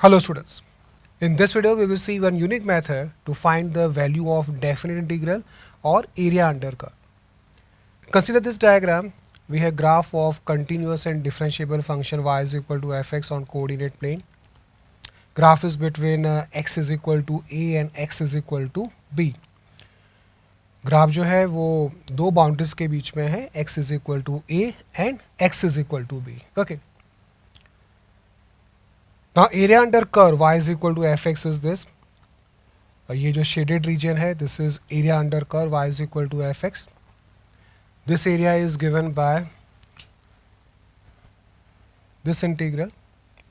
Hello students, in this video we will see one unique method to find the value of definite integral or area under curve. Consider this diagram. We have graph of continuous and differentiable function y is equal to fx on coordinate plane. Graph is between x is equal to a and x is equal to b. Graph जो है वो दो boundaries के बीच में है, x is equal to a and x is equal to b. Okay. Now area under curve y is equal to fx is this. ये जो shaded region है, this is area under curve y is equal to fx. This area is given by this integral,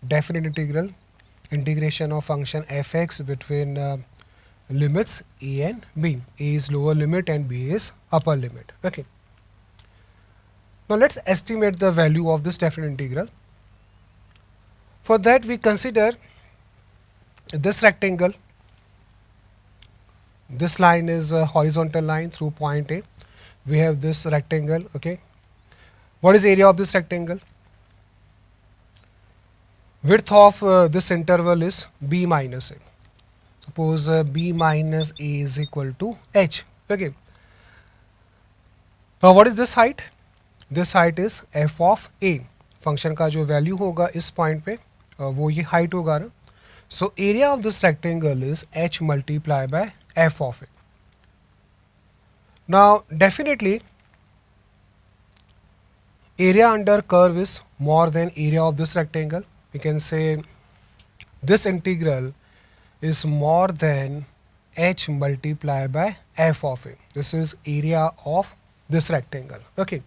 definite integral, integration of function fx between limits a and b. A is lower limit and b is upper limit. Okay. Now let's estimate the value of this definite integral. For that we consider this rectangle. This line is a horizontal line through point A. We have this rectangle. Okay. What is area of this rectangle? Width of this interval is b minus a. Suppose b minus a is equal to h. Okay. Now what is this height? This height is f of a. Function का जो value होगा इस point पे वो ये height होगा ना. So area of this rectangle is h multiplied by f of a. Now definitely area under curve is more than area of this rectangle. We can say this integral is more than h multiplied by f of a. This is area of this rectangle. Okay.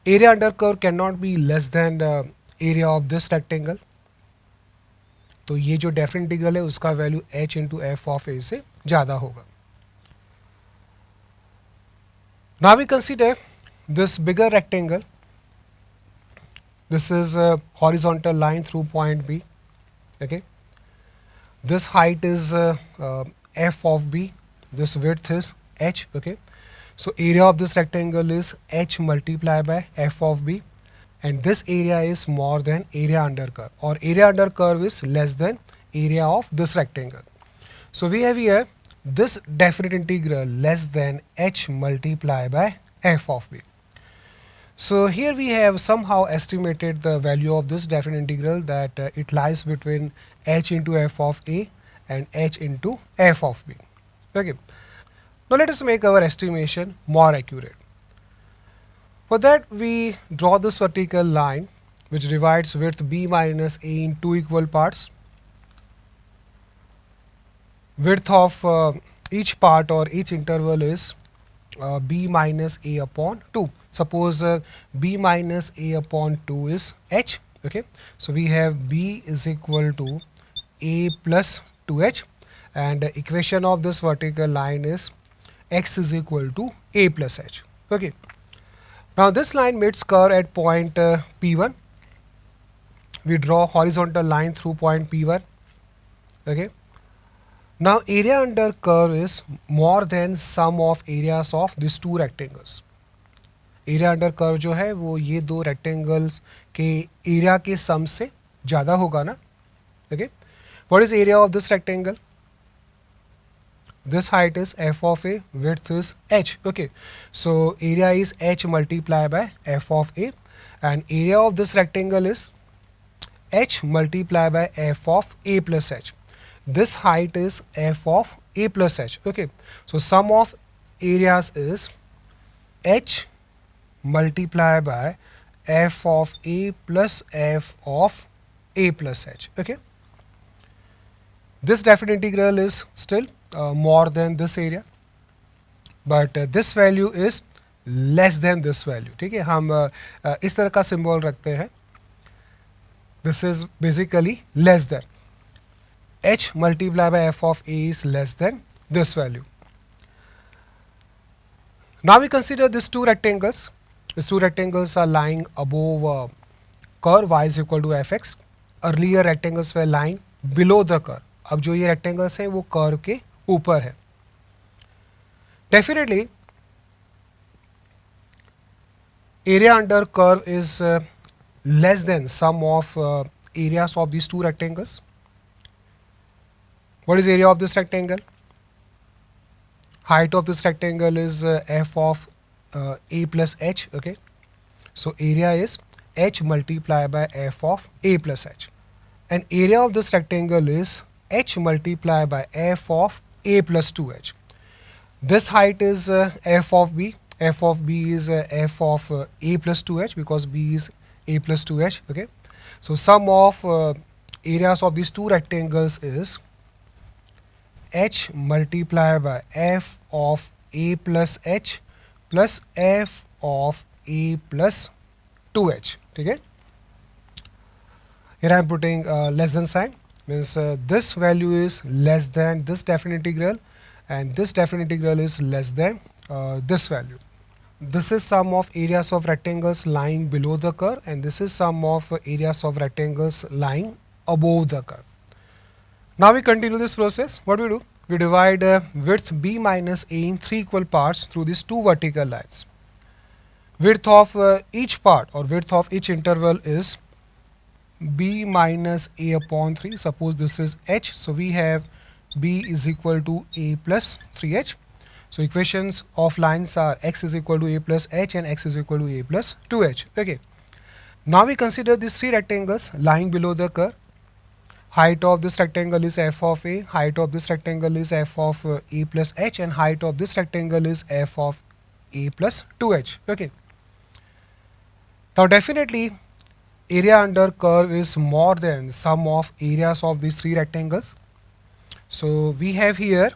Area under curve cannot be less than the area of this rectangle. तो ये जो definite integral है उसका value h into F of A से ज़्यादा होगा. Now we consider this bigger rectangle. This is a horizontal line through point B. Okay. This height is f of b. This width is h. Okay. So area of this rectangle is h multiplied by f of b, and this area is more than area under curve, or area under curve is less than area of this rectangle. So we have here this definite integral less than h multiplied by f of b. So here we have somehow estimated the value of this definite integral, that it lies between h into f of a and h into f of b. Okay. Now let us make our estimation more accurate. For that we draw this vertical line which divides width b minus a in two equal parts. Width of each part or each interval is b minus a upon 2. Suppose b minus a upon 2 is h. Okay. So we have b is equal to a plus 2h, and the equation of this vertical line is x is equal to a plus h. Okay. Now this line meets curve at point P1. We draw horizontal line through point P1. Okay. Now area under curve is more than sum of areas of these two rectangles. Area under curve जो है वो ये दो rectangles के area के sum से ज़्यादा होगा ना. Okay. What is area of this rectangle? This height is f of a, width is h. Okay. So area is h multiplied by f of a, and area of this rectangle is h multiplied by f of a plus h. This height is f of a plus h. Okay. So sum of areas is h multiplied by f of a plus f of a plus h. Okay. This definite integral is still more than this area, but this value is less than this value. ठीक है, हम इस तरह का symbol रखते हैं. This is basically less than. h multiplied by f of a is less than this value. Now we consider these two rectangles. These two rectangles are lying above curve y is equal to fx. Earlier rectangles were lying below the curve. अब जो ये rectangles हैं वो curve के ऊपर है. Definitely area under curve is less than sum of areas of these two rectangles. What is area of this rectangle? Height of this rectangle is f of a plus h. Okay, so area is h multiplied by f of a plus h, and area of this rectangle is h multiplied by f of a plus 2h. This height is f of b. F of b is f of a plus 2h, because b is a plus 2h. Okay, so sum of areas of these two rectangles is h multiplied by f of a plus h plus f of a plus 2h. Okay, here I am putting less than sign, means this value is less than this definite integral, and this definite integral is less than this value. This is sum of areas of rectangles lying below the curve, and this is sum of areas of rectangles lying above the curve. Now we continue this process. What we do? We divide width b minus a in 3 equal parts through these two vertical lines. Width of each part, or width of each interval, is b minus a upon 3. Suppose this is h, so we have b is equal to a plus 3h. So equations of lines are x is equal to a plus h and x is equal to a plus 2h. Okay. Now we consider these three rectangles lying below the curve. Height of this rectangle is f of a, height of this rectangle is f of a plus h, and height of this rectangle is f of a plus 2h. Okay. Now definitely area under curve is more than sum of areas of these three rectangles. So we have here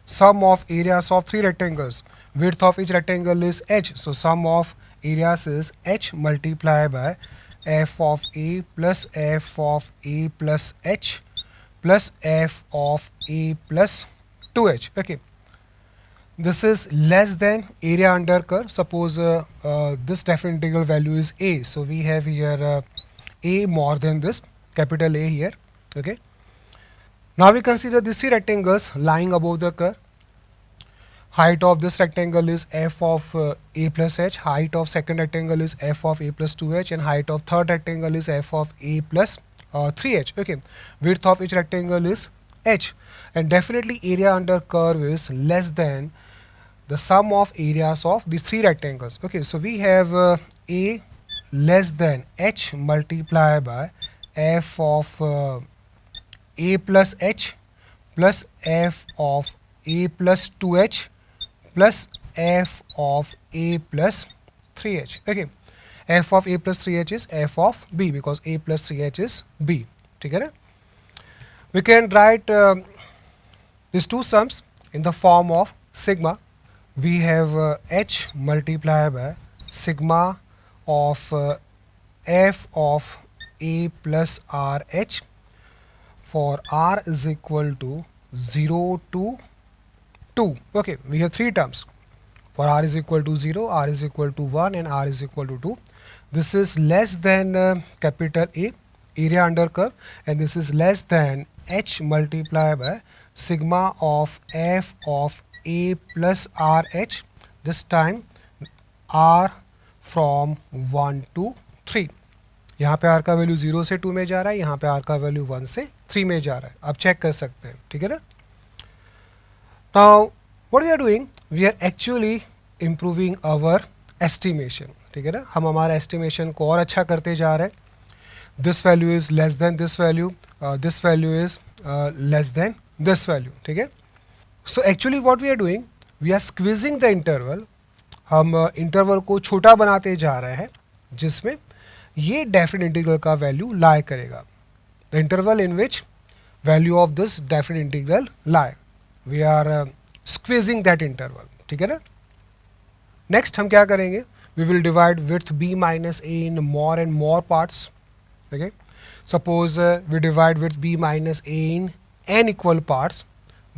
sum of areas of three rectangles. Width of each rectangle is h, so sum of areas is h multiplied by f of a plus f of a plus h plus f of a plus 2h. Okay, this is less than area under curve. Suppose this definite integral value is a, so we have here a more than this, capital A here. Okay, now we consider these three rectangles lying above the curve. Height of this rectangle is f of a plus h, height of second rectangle is f of a plus 2h, and height of third rectangle is f of a plus 3h. Okay, width of each rectangle is h, and definitely area under curve is less than the sum of areas of these three rectangles. Okay, so we have a less than h multiplied by f of a plus h plus f of a plus 2h plus f of a plus 3h. Okay, f of a plus 3h is f of b, because a plus 3h is b. Okay, we can write these two sums in the form of sigma. We have h multiplied by sigma of f of a plus rh for r is equal to 0 to 2. Okay, we have three terms. For r is equal to 0, r is equal to 1, and r is equal to 2. This is less than capital A, area under curve, and this is less than h multiplied by sigma of f of a plus rh, this time r from 1 to 3. यहाँ पे r का value 0 से 2 में जा रहा है, यहाँ पे r का वैल्यू 1 से 3 में जा रहा है. आप चेक कर सकते हैं. ठीक है ना. Now what we are doing, we are actually improving our estimation. ठीक है ना, हम हमारा estimation को और अच्छा करते जा रहे हैं. This value is less than this value, this value is less than this value. ठीक है. So actually what we are doing, we are squeezing the interval. हम इंटरवल को छोटा बनाते जा रहे हैं, जिसमें ये डेफिनेट इंटीग्रल का वैल्यू लाई करेगा. The interval in which value of this definite integral lie, we are squeezing that interval. ठीक है ना. नेक्स्ट हम क्या करेंगे, we will divide width b minus a in more and more parts. Okay, suppose we divide width b minus a in n equal parts,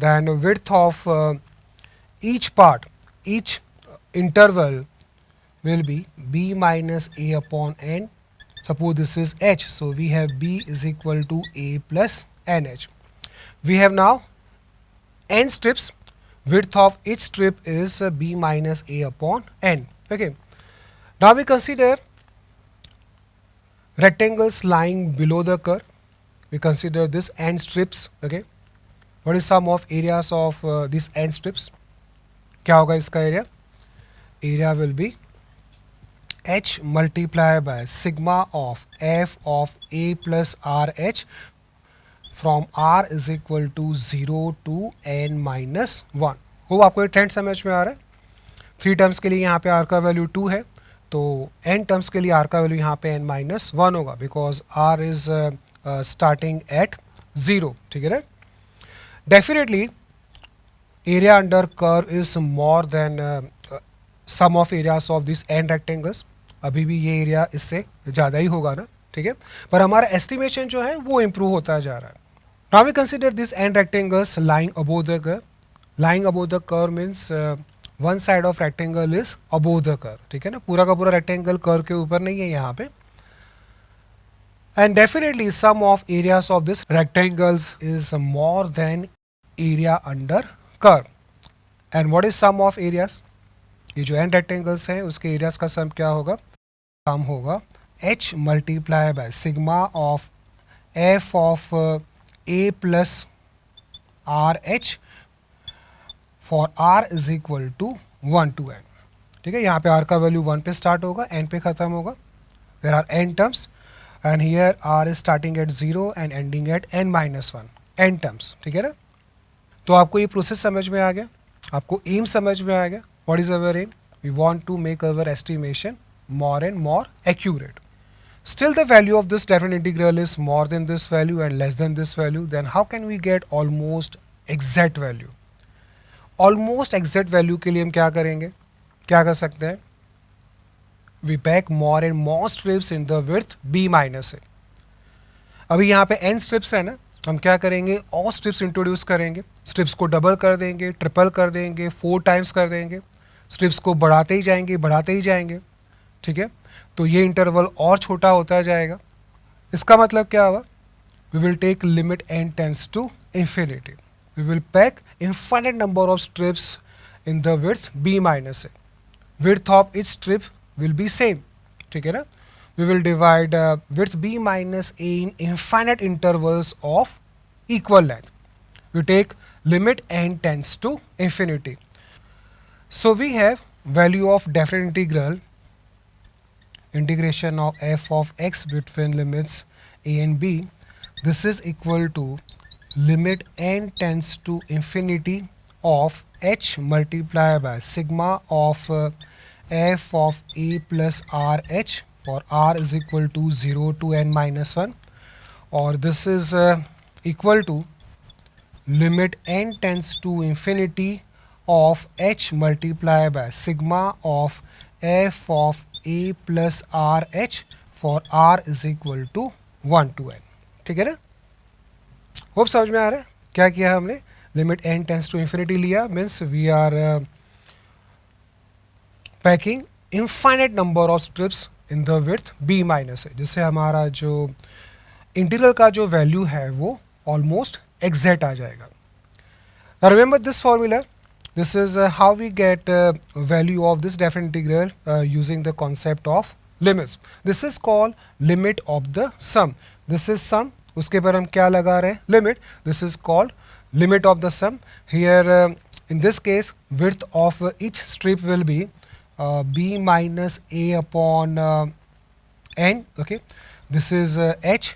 then width of each part, each interval will be b minus a upon n. Suppose this is h, so we have b is equal to a plus nh. We have now n strips. Width of each strip is b minus a upon n. Okay, now we consider rectangles lying below the curve, we consider this end strips. Okay, what is sum of areas of these end strips? क्या होगा इसका area? Area will be h multiplied by sigma of f of a plus rh from r is equal to 0 to n minus 1. हो आपको ये trend समझ में आ रहा है? 3 टर्म्स के लिए यहाँ पे r का वैल्यू 2 है, तो n टर्म्स के लिए r का वैल्यू यहाँ पे n माइनस 1 होगा, because r is starting at 0. ठीक है ना? Definitely area under curve is more than sum of areas of this and rectangles. अभी भी ये एरिया इससे ज़्यादा ही होगा ना. ठीक है, पर हमारा एस्टिमेशन जो है वो इम्प्रूव होता जा रहा है. Now we consider this and rectangles lying above the curve. Lying above the curve means one side of rectangle is above the curve. ठीक है ना, पूरा का पूरा रेक्टेंगल कर्व के ऊपर नहीं है यहाँ पे. And definitely sum of areas of this rectangles is more than area under curve. And what is sum of areas? ये जो एंड रेक्टेंगल्स हैं उसके एरियाज का सम क्या होगा? सम होगा h multiply by sigma of f of a plus r h for r is equal to 1 to n. ठीक है, यहाँ पे r का वैल्यू 1 पे स्टार्ट होगा, n पे खत्म होगा. There are n terms and here r is starting at 0 and ending at n minus 1. n terms. ठीक है ना? तो आपको ये प्रोसेस समझ में आ गया, आपको एम समझ में आ गया. What is our aim? We want to make our estimation more and more accurate. Still the value of this definite integral is more than this value and less than this value. Then how can we get almost exact value? Almost exact value के लिए हम क्या करेंगे? क्या कर सकते हैं? We pack more and more strips in the width b minus a. अभी यहाँ पे n strips है ना, हम क्या करेंगे? और स्ट्रिप्स इंट्रोड्यूस करेंगे. स्ट्रिप्स को डबल कर देंगे, ट्रिपल कर देंगे, 4 टाइम्स कर देंगे. स्ट्रिप्स को बढ़ाते ही जाएंगे, बढ़ाते ही जाएंगे. ठीक है, तो ये इंटरवल और छोटा होता जाएगा. इसका मतलब क्या हुआ? We will take limit n tends to infinity. We will pack infinite number of strips in the width b minus a. Width of each strip will be same. ठीक है ना? we will divide width b minus a in infinite intervals of equal length. We take limit n tends to infinity. So we have value of definite integral integration of f of x between limits a and b. This is equal to limit n tends to infinity of h multiplied by sigma of f of a plus r h for r is equal to 0 to n minus 1, or this is equal to limit n tends to infinity of h multiplied by sigma of f of a plus r h for r is equal to 1 to n. ठीक है ना? Hope समझ में आ रहा है क्या किया हमने? Limit n tends to infinity लिया, means we are packing infinite number of strips in the width b minus है, जिससे हमारा जो इंटीग्रल का जो वैल्यू है वो ऑलमोस्ट एग्जैक्ट आ जाएगा. Remember this formula. This is how we get value of this definite integral using the concept of limits. This is called limit of the sum. This is sum, उसके पर हम क्या लगा रहे हैं? Limit. This is called limit of the sum. Here in this case width of each strip will be b minus a upon n. Okay, this is h.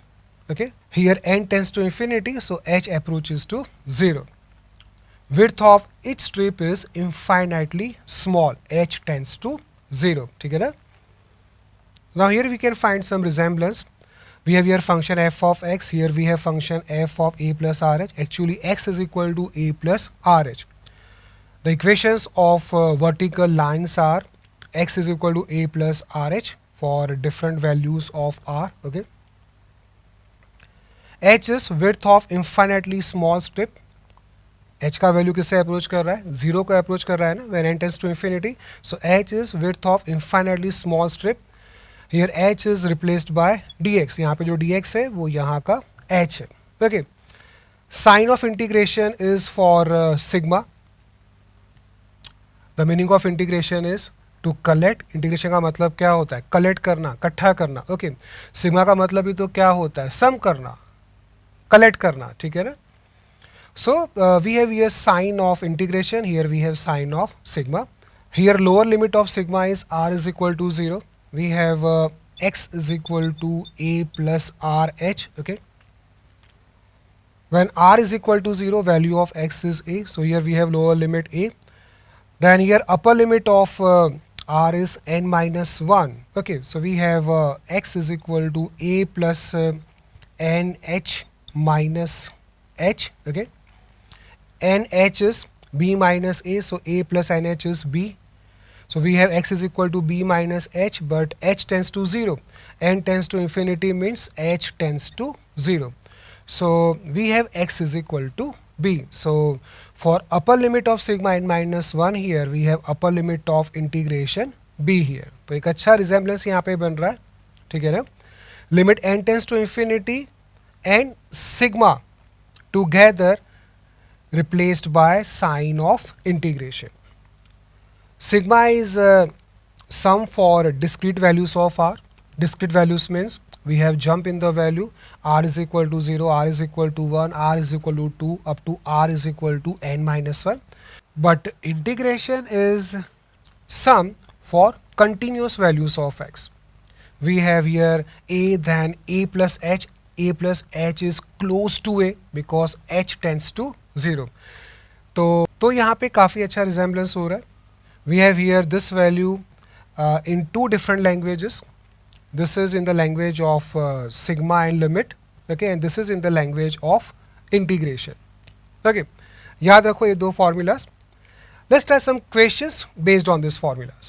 Okay, here n tends to infinity, so h approaches to 0. Width of each strip is infinitely small, h tends to 0. Together. Now here we can find some resemblance. We have here function f of x, here we have function f of a plus rh. Actually x is equal to a plus rh. The equations of vertical lines are x is equal to a plus rh for different values of r. Okay, h is width of infinitely small strip. h का value किससे approach कर रहा है? 0 को approach कर रहा है ना, when n tends to infinity. So h is width of infinitely small strip. Here h is replaced by dx. यहाँ पे जो dx है वो यहाँ का h है. Okay. Sign of integration is for sigma. The meaning of integration is to collect, integration का मतलब क्या होता है, कलेक्ट करना, इकट्ठा करना, ओके। सिग्मा का मतलब भी तो क्या होता है, सम करना, कलेक्ट करना, ठीक है ना। So we have here sign of integration, here we have sign of sigma. Here lower limit of sigma is r is equal to 0. We have x is equal to a plus rh, okay. When r is equal to 0, value of x is a. So here we have lower limit a. Then here upper limit of r is n minus 1. Okay, so we have x is equal to a plus nh minus h, okay. nh is b minus a, so a plus nh is b. So we have x is equal to b minus h, but h tends to 0. N tends to infinity means h tends to 0. So we have x is equal to b. So for upper limit of sigma n minus 1 here, we have upper limit of integration b here. तो एक अच्छा resemblance यहाँ पे बन रहा है, ठीक है ना. Limit n tends to infinity and sigma together replaced by sign of integration. Sigma is sum for discrete values of r. Discrete values means we have jump in the value, r is equal to 0, r is equal to 1, r is equal to 2, up to r is equal to n minus 1. But integration is sum for continuous values of x. We have here a, then a plus h. A plus h is close to a because h tends to 0. तो यहाँ पे काफ़ी अच्छा resemblance हो रहा है. We have here this value in two different languages. This is in the language of sigma and limit, okay, and this is in the language of integration, okay. याद रखो ये दो formulas. Let's try some questions based on these formulas.